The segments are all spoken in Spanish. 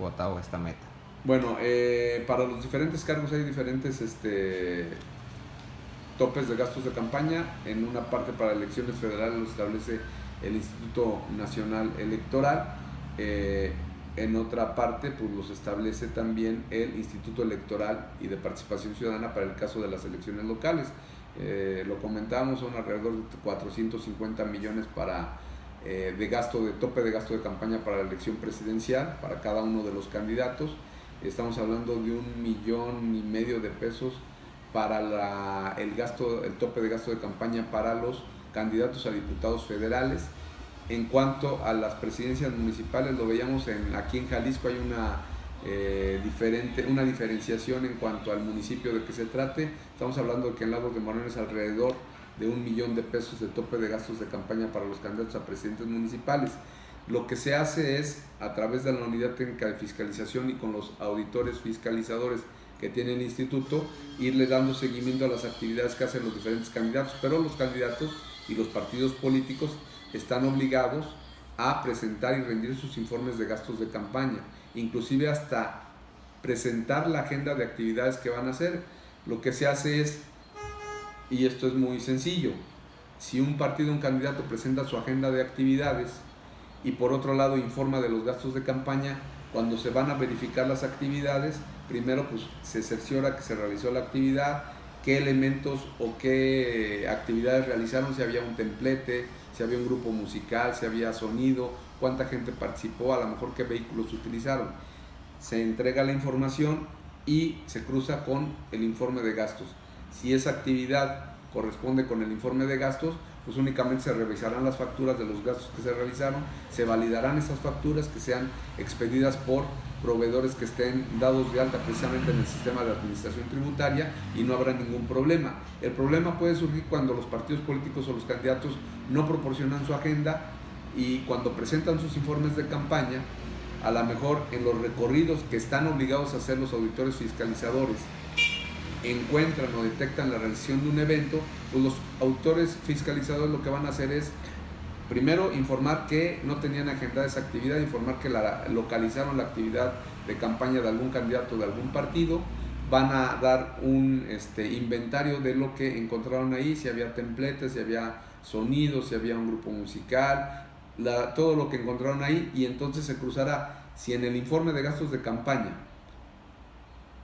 votado esta meta? Bueno, para los diferentes cargos hay diferentes topes de gastos de campaña. En una parte para elecciones federales lo establece el Instituto Nacional Electoral. En otra parte pues los establece también el Instituto Electoral y de Participación Ciudadana para el caso de las elecciones locales. Lo comentamos, son alrededor de 450 millones de tope de gasto de campaña para la elección presidencial para cada uno de los candidatos. Estamos hablando de 1,5 millones de pesos para el tope de gasto de campaña para los candidatos a diputados federales. En cuanto a las presidencias municipales, lo veíamos aquí en Jalisco hay una diferenciación en cuanto al municipio de que se trate. Estamos hablando de que en Lagos de Moreno es alrededor de 1 millón de pesos de tope de gastos de campaña para los candidatos a presidentes municipales. Lo que se hace es, a través de la Unidad Técnica de Fiscalización y con los auditores fiscalizadores que tiene el instituto, irle dando seguimiento a las actividades que hacen los diferentes candidatos, pero los candidatos y los partidos políticos están obligados a presentar y rendir sus informes de gastos de campaña, inclusive hasta presentar la agenda de actividades que van a hacer. Lo que se hace es, y esto es muy sencillo, si un partido, un candidato presenta su agenda de actividades y por otro lado informa de los gastos de campaña, cuando se van a verificar las actividades, primero pues se cerciora que se realizó la actividad, qué elementos o qué actividades realizaron, si había un templete, si había un grupo musical, si había sonido, cuánta gente participó, a lo mejor qué vehículos utilizaron. Se entrega la información y se cruza con el informe de gastos. Si esa actividad corresponde con el informe de gastos, pues únicamente se revisarán las facturas de los gastos que se realizaron, se validarán esas facturas que sean expedidas por proveedores que estén dados de alta precisamente en el sistema de administración tributaria y no habrá ningún problema. El problema puede surgir cuando los partidos políticos o los candidatos no proporcionan su agenda y cuando presentan sus informes de campaña, a lo mejor en los recorridos que están obligados a hacer los auditores fiscalizadores, encuentran o detectan la realización de un evento, pues los autores fiscalizadores lo que van a hacer es primero informar que no tenían agendada esa actividad, informar que localizaron la actividad de campaña de algún candidato de algún partido, van a dar un inventario de lo que encontraron ahí, si había templetes, si había sonidos, si había un grupo musical, todo lo que encontraron ahí, y entonces se cruzará si en el informe de gastos de campaña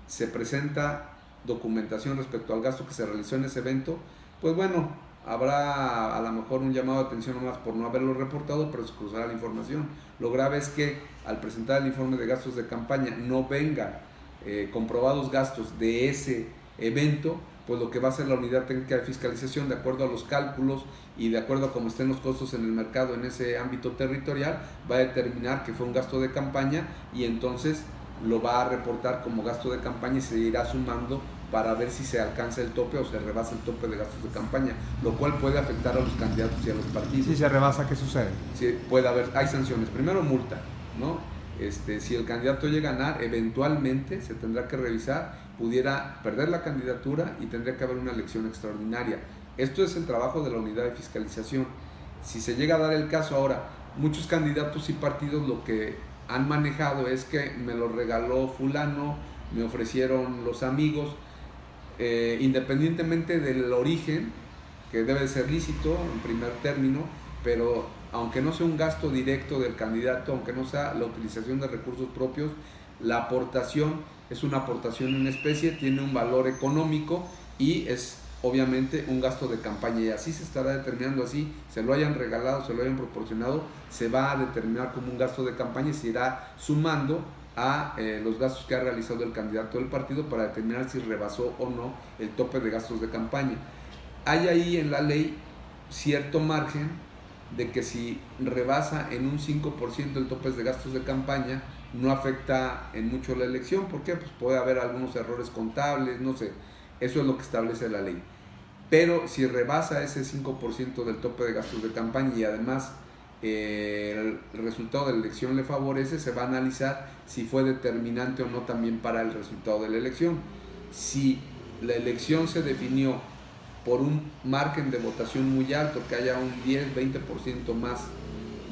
se presenta documentación respecto al gasto que se realizó en ese evento, pues bueno, habrá a lo mejor un llamado de atención nomás por no haberlo reportado, pero se cruzará la información. Lo grave es que al presentar el informe de gastos de campaña no vengan comprobados gastos de ese evento, pues lo que va a hacer la Unidad Técnica de Fiscalización, de acuerdo a los cálculos y de acuerdo a cómo estén los costos en el mercado en ese ámbito territorial, va a determinar que fue un gasto de campaña y entonces lo va a reportar como gasto de campaña y se irá sumando para ver si se alcanza el tope o se rebasa el tope de gastos de campaña, lo cual puede afectar a los candidatos y a los partidos. Si se rebasa, ¿qué sucede? Sí, puede haber, hay sanciones. Primero multa, ¿no? Si el candidato llega a ganar, eventualmente se tendrá que revisar, pudiera perder la candidatura y tendría que haber una elección extraordinaria. Esto es el trabajo de la unidad de fiscalización. Si se llega a dar el caso ahora, muchos candidatos y partidos lo que han manejado es que me lo regaló fulano, me ofrecieron los amigos, independientemente del origen, que debe ser lícito en primer término, pero aunque no sea un gasto directo del candidato, aunque no sea la utilización de recursos propios, la aportación es una aportación en especie, tiene un valor económico y es obviamente un gasto de campaña, y así se estará determinando, así se lo hayan regalado, se lo hayan proporcionado, se va a determinar como un gasto de campaña y se irá sumando a los gastos que ha realizado el candidato del partido para determinar si rebasó o no el tope de gastos de campaña. Hay ahí en la ley cierto margen de que si rebasa en un 5% el tope de gastos de campaña, no afecta en mucho la elección. ¿Por qué? Pues puede haber algunos errores contables, no sé, eso es lo que establece la ley. Pero si rebasa ese 5% del tope de gastos de campaña y además el resultado de la elección le favorece, se va a analizar si fue determinante o no también para el resultado de la elección. Si la elección se definió por un margen de votación muy alto, que haya un 10-20% más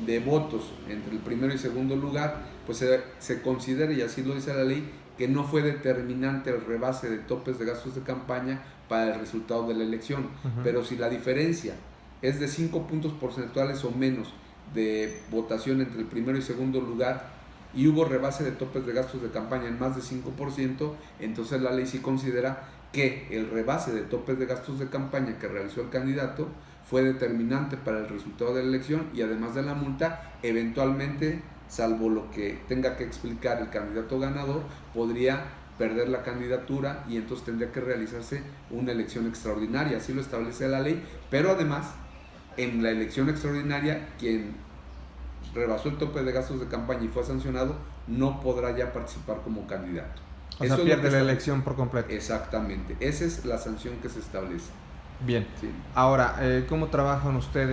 de votos entre el primero y segundo lugar, pues se considera, y así lo dice la ley, que no fue determinante el rebase de topes de gastos de campaña para el resultado de la elección. Pero si la diferencia es de 5 puntos porcentuales o menos de votación entre el primero y segundo lugar y hubo rebase de topes de gastos de campaña en más de 5%, entonces la ley sí considera que el rebase de topes de gastos de campaña que realizó el candidato fue determinante para el resultado de la elección, y además de la multa, eventualmente, salvo lo que tenga que explicar el candidato ganador, podría perder la candidatura y entonces tendría que realizarse una elección extraordinaria. Así lo establece la ley, pero además en la elección extraordinaria quien rebasó el tope de gastos de campaña y fue sancionado no podrá ya participar como candidato. O sea, pierde la elección por completo. Exactamente, esa es la sanción que se establece. Bien. Sí. Ahora, ¿cómo trabajan ustedes